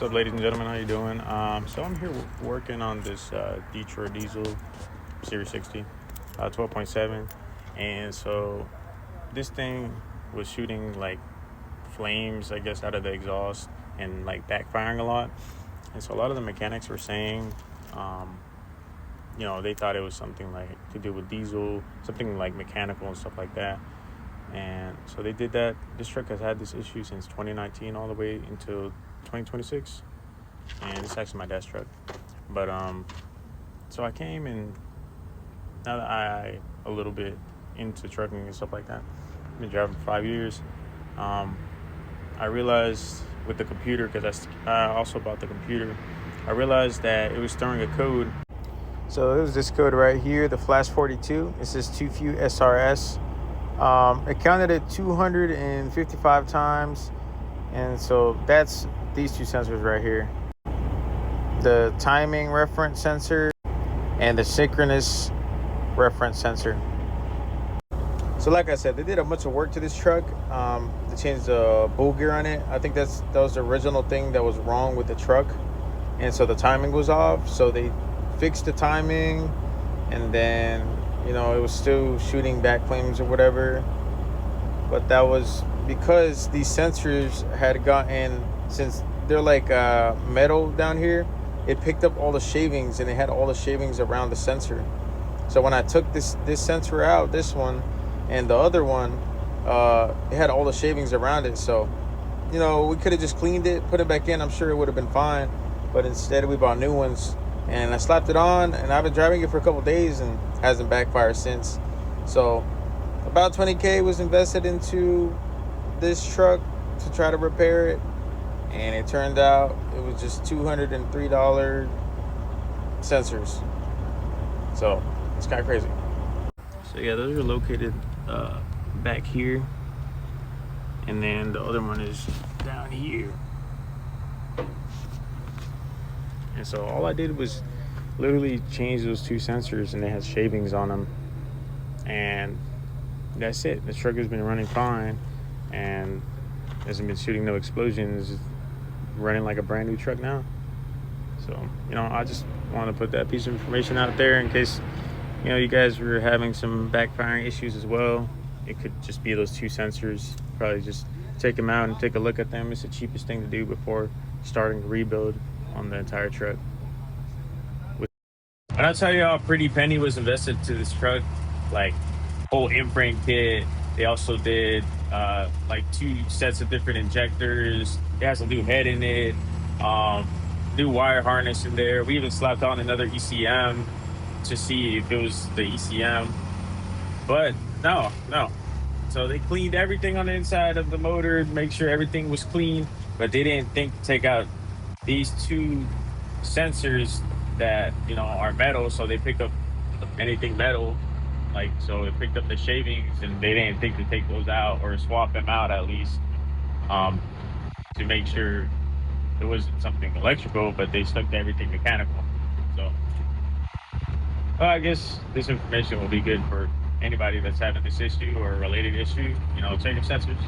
up, ladies and gentlemen? How you doing? So I'm here working on this Detroit Diesel Series 60, 12.7, and so this thing was shooting like flames, I guess, out of the exhaust and like backfiring a lot. And so a lot of the mechanics were saying, they thought it was something like to do with diesel, something like mechanical and stuff like that. And so they did that. This truck has had this issue since 2019 all the way until 2026. And it's actually my dad's truck. But so I came, and now that I a little bit into trucking and stuff like that, I've been driving for 5 years. I realized with the computer, because I also bought the computer, I realized that it was throwing a code. So it was this code right here, the Flash 42. It says 2FU SRS. It counted it 255 times, and so that's these two sensors right here, the timing reference sensor and the synchronous reference sensor. So like I said, they did a bunch of work to this truck. They changed the bull gear on it. I think that was the original thing that was wrong with the truck, and so the timing was off. So they fixed the timing, and then it was still shooting back flames or whatever. But that was because these sensors had gotten, since they're like metal down here, it picked up all the shavings, and it had all the shavings around the sensor. So when I took this sensor out, this one and the other one, it had all the shavings around it. So, we could have just cleaned it, put it back in. I'm sure it would have been fine. But instead, we bought new ones. And I slapped it on, and I've been driving it for a couple of days and hasn't backfired since. So about $20K was invested into this truck to try to repair it, and it turned out it was just $203 sensors. So it's kind of crazy. So yeah, those are located back here, and then the other one is down here. And so all I did was literally change those two sensors, and they had shavings on them. And that's it. The truck has been running fine and hasn't been shooting no explosions. It's running like a brand new truck now. So, I just want to put that piece of information out there in case, you guys were having some backfiring issues as well. It could just be those two sensors. Probably just take them out and take a look at them. It's the cheapest thing to do before starting to rebuild on the entire truck. And I'll tell you how pretty penny was invested to this truck, like whole in-frame kit. They also did like 2 sets of different injectors. It has a new head in it, new wire harness in there. We even slapped on another ECM to see if it was the ECM, but no. So they cleaned everything on the inside of the motor to make sure everything was clean, but they didn't think to take out these 2 sensors that are metal. So they pick up anything metal, so it picked up the shavings, and they didn't think to take those out or swap them out at least, to make sure it wasn't something electrical, but they stuck to everything mechanical. So I guess this information will be good for anybody that's having this issue or a related issue. Check your sensors.